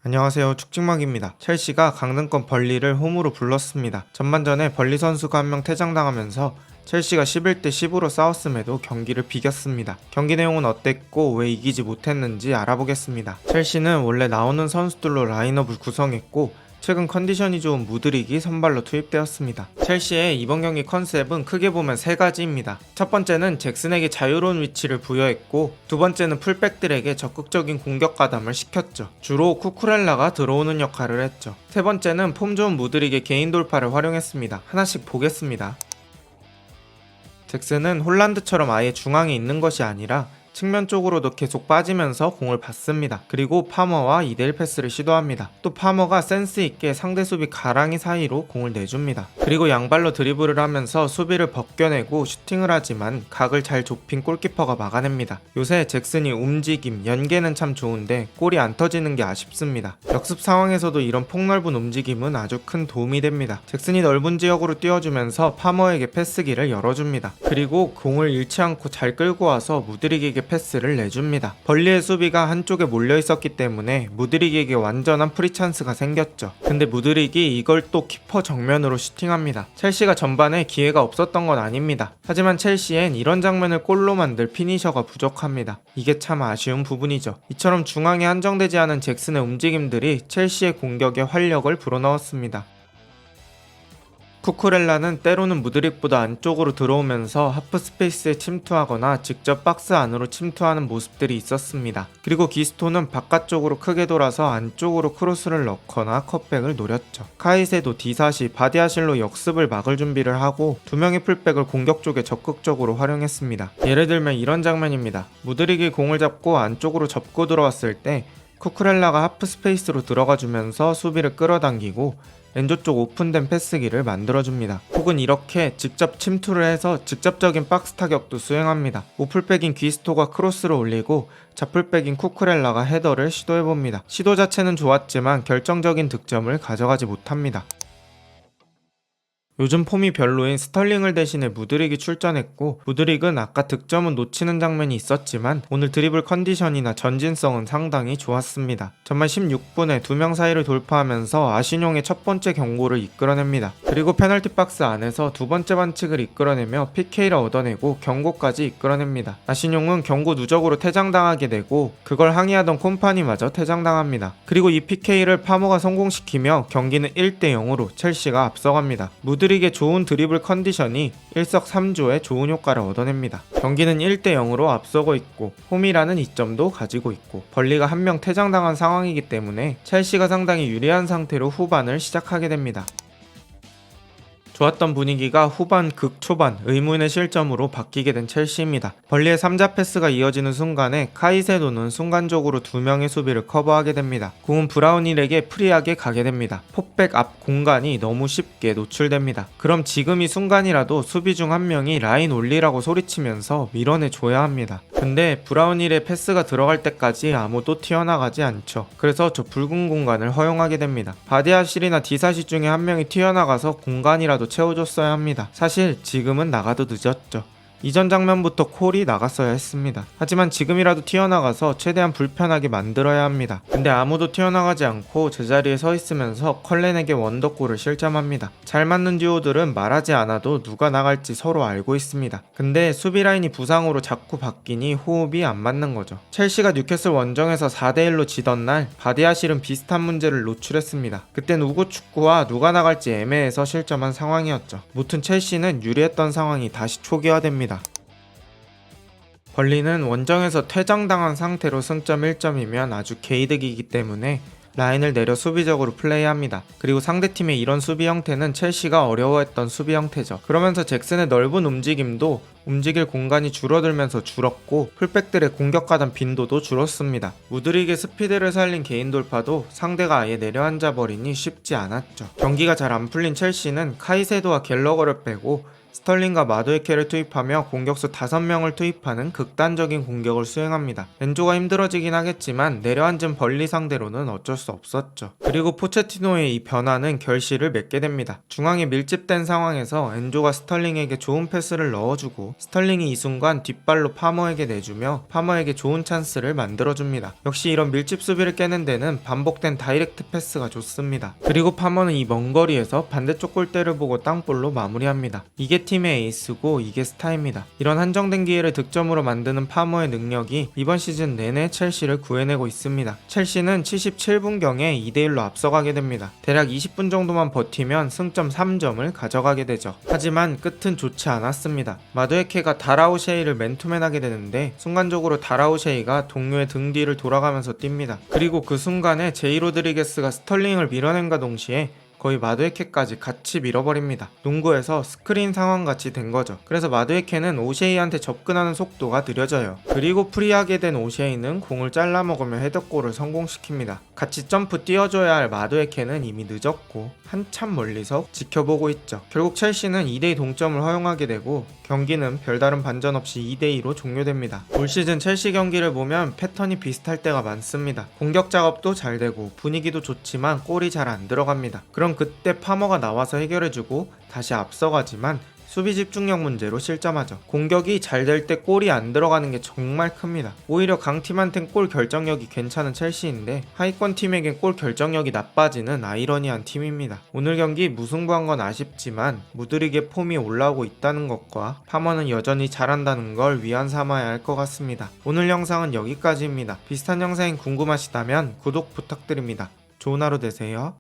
안녕하세요. 축직막입니다. 첼시가 강등권 벌리를 홈으로 불렀습니다. 전반전에 벌리 선수가 한 명 퇴장당하면서 첼시가 11대 10으로 싸웠음에도 경기를 비겼습니다. 경기 내용은 어땠고 왜 이기지 못했는지 알아보겠습니다. 첼시는 원래 나오는 선수들로 라인업을 구성했고 최근 컨디션이 좋은 무드릭이 선발로 투입되었습니다. 첼시의 이번 경기 컨셉은 크게 보면 세 가지입니다. 첫 번째는 잭슨에게 자유로운 위치를 부여했고 두 번째는 풀백들에게 적극적인 공격 가담을 시켰죠. 주로 쿠쿠렐라가 들어오는 역할을 했죠. 세 번째는 폼 좋은 무드릭의 개인 돌파를 활용했습니다. 하나씩 보겠습니다. 잭슨은 홀란드처럼 아예 중앙에 있는 것이 아니라 측면 쪽으로도 계속 빠지면서 공을 받습니다. 그리고 파머와 2대1 패스를 시도합니다. 또 파머가 센스있게 상대 수비 가랑이 사이로 공을 내줍니다. 그리고 양발로 드리블을 하면서 수비를 벗겨내고 슈팅을 하지만 각을 잘 좁힌 골키퍼가 막아냅니다. 요새 잭슨이 움직임, 연계는 참 좋은데 골이 안 터지는 게 아쉽습니다. 역습 상황에서도 이런 폭넓은 움직임은 아주 큰 도움이 됩니다. 잭슨이 넓은 지역으로 띄워주면서 파머에게 패스기를 열어줍니다. 그리고 공을 잃지 않고 잘 끌고 와서 무드릭에게 패스를 내줍니다. 벌리의 수비가 한쪽에 몰려 있었기 때문에 무드릭에게 완전한 프리 찬스가 생겼죠. 근데 무드릭이 이걸 또 키퍼 정면으로 슈팅합니다. 첼시가 전반에 기회가 없었던 건 아닙니다. 하지만 첼시엔 이런 장면을 골로 만들 피니셔가 부족합니다. 이게 참 아쉬운 부분이죠. 이처럼 중앙에 한정되지 않은 잭슨의 움직임들이 첼시의 공격에 활력을 불어넣었습니다. 쿠쿠렐라는 때로는 무드릭보다 안쪽으로 들어오면서 하프 스페이스에 침투하거나 직접 박스 안으로 침투하는 모습들이 있었습니다. 그리고 기스토는 바깥쪽으로 크게 돌아서 안쪽으로 크로스를 넣거나 컷백을 노렸죠. 카이세도 디사시, 바디아실로 역습을 막을 준비를 하고 두 명의 풀백을 공격 쪽에 적극적으로 활용했습니다. 예를 들면 이런 장면입니다. 무드릭이 공을 잡고 안쪽으로 접고 들어왔을 때 쿠쿠렐라가 하프 스페이스로 들어가주면서 수비를 끌어당기고 왼쪽 쪽 오픈된 패스기를 만들어줍니다. 혹은 이렇게 직접 침투를 해서 직접적인 박스 타격도 수행합니다. 오플백인 귀스토가 크로스를 올리고 자풀백인 쿠쿠렐라가 헤더를 시도해봅니다. 시도 자체는 좋았지만 결정적인 득점을 가져가지 못합니다. 요즘 폼이 별로인 스털링을 대신해 무드릭이 출전했고 무드릭은 아까 득점은 놓치는 장면이 있었지만 오늘 드리블 컨디션이나 전진성은 상당히 좋았습니다. 전반 16분에 두 명 사이를 돌파하면서 아신용의 첫 번째 경고를 이끌어냅니다. 그리고 페널티 박스 안에서 두 번째 반칙을 이끌어내며 PK를 얻어내고 경고까지 이끌어냅니다. 아신용은 경고 누적으로 퇴장당하게 되고 그걸 항의하던 콤파니마저 퇴장당합니다. 그리고 이 PK를 파모가 성공시키며 경기는 1대 0으로 첼시가 앞서갑니다. 무드릭의 좋은 드리블 컨디션이 일석삼조의 좋은 효과를 얻어냅니다. 경기는 1대 0으로 앞서고 있고 홈이라는 이점도 가지고 있고 벌리가 한 명 퇴장당한 상황이기 때문에 첼시가 상당히 유리한 상태로 후반을 시작하게 됩니다. 좋았던 분위기가 후반 극초반 의문의 실점으로 바뀌게 된 첼시입니다. 벌리의 3자 패스가 이어지는 순간에 카이세도는 순간적으로 두 명의 수비를 커버하게 됩니다. 공은 브라운힐에게 프리하게 가게 됩니다. 포백 앞 공간이 너무 쉽게 노출됩니다. 그럼 지금 이 순간이라도 수비 중 한 명이 라인 올리라고 소리치면서 밀어내줘야 합니다. 근데 브라운힐의 패스가 들어갈 때까지 아무도 튀어나가지 않죠. 그래서 저 붉은 공간을 허용하게 됩니다. 바디아실이나 디사시 중에 한 명이 튀어나가서 공간이라도 채워줬어야 합니다. 사실 지금은 나가도 늦었죠. 이전 장면부터 콜이 나갔어야 했습니다. 하지만 지금이라도 튀어나가서 최대한 불편하게 만들어야 합니다. 근데 아무도 튀어나가지 않고 제자리에 서 있으면서 컬렌에게 원더골을 실점합니다. 잘 맞는 듀오들은 말하지 않아도 누가 나갈지 서로 알고 있습니다. 근데 수비 라인이 부상으로 자꾸 바뀌니 호흡이 안 맞는 거죠. 첼시가 뉴캐슬 원정에서 4대1로 지던 날 바디아실은 비슷한 문제를 노출했습니다. 그땐 우고 축구와 누가 나갈지 애매해서 실점한 상황이었죠. 무튼 첼시는 유리했던 상황이 다시 초기화됩니다. 벌리는 원정에서 퇴장당한 상태로 승점 1점이면 아주 개이득이기 때문에 라인을 내려 수비적으로 플레이합니다. 그리고 상대팀의 이런 수비 형태는 첼시가 어려워했던 수비 형태죠. 그러면서 잭슨의 넓은 움직임도 움직일 공간이 줄어들면서 줄었고 풀백들의 공격 가담 빈도도 줄었습니다. 무드릭의 스피드를 살린 개인 돌파도 상대가 아예 내려앉아 버리니 쉽지 않았죠. 경기가 잘 안 풀린 첼시는 카이세도와 갤러거를 빼고 스털링과 마두에케를 투입하며 공격수 5명을 투입하는 극단적인 공격을 수행합니다. 엔조가 힘들어지긴 하겠지만 내려앉은 벌리 상대로는 어쩔 수 없었죠. 그리고 포체티노의 이 변화는 결실을 맺게 됩니다. 중앙에 밀집된 상황에서 엔조가 스털링에게 좋은 패스를 넣어주고 스털링이 이 순간 뒷발로 파머에게 내주며 파머에게 좋은 찬스를 만들어줍니다. 역시 이런 밀집 수비를 깨는 데는 반복된 다이렉트 패스가 좋습니다. 그리고 파머는 이 먼 거리에서 반대쪽 골대를 보고 땅볼로 마무리합니다. 이게 팀의 에이스고 이게 스타입니다. 이런 한정된 기회를 득점으로 만드는 파머의 능력이 이번 시즌 내내 첼시를 구해내고 있습니다. 첼시는 77분경에 2대1로 앞서가게 됩니다. 대략 20분 정도만 버티면 승점 3점을 가져가게 되죠. 하지만 끝은 좋지 않았습니다. 마두에케가 다라오셰이를 맨투맨하게 되는데 순간적으로 다라오셰이가 동료의 등 뒤를 돌아가면서 뜁니다. 그리고 그 순간에 제이 로드리게스가 스털링을 밀어낸과 동시에 거의 마두에케까지 같이 밀어버립니다. 농구에서 스크린 상황같이 된 거죠. 그래서 마두에케는 오셰이한테 접근하는 속도가 느려져요. 그리고 프리하게 된 오셰이는 공을 잘라먹으며 헤더골을 성공시킵니다. 같이 점프 뛰어줘야 할 마두에케는 이미 늦었고 한참 멀리서 지켜보고 있죠. 결국 첼시는 2대2 동점을 허용하게 되고 경기는 별다른 반전 없이 2대2로 종료됩니다. 올 시즌 첼시 경기를 보면 패턴이 비슷할 때가 많습니다. 공격 작업도 잘 되고 분위기도 좋지만 골이 잘 안 들어갑니다. 그럼 그때 파머가 나와서 해결해주고 다시 앞서가지만 수비 집중력 문제로 실점하죠. 공격이 잘 될 때 골이 안 들어가는 게 정말 큽니다. 오히려 강팀한텐 골 결정력이 괜찮은 첼시인데 하위권 팀에겐 골 결정력이 나빠지는 아이러니한 팀입니다. 오늘 경기 무승부한 건 아쉽지만 무드릭의 폼이 올라오고 있다는 것과 파머는 여전히 잘한다는 걸 위안 삼아야 할 것 같습니다. 오늘 영상은 여기까지입니다. 비슷한 영상이 궁금하시다면 구독 부탁드립니다. 좋은 하루 되세요.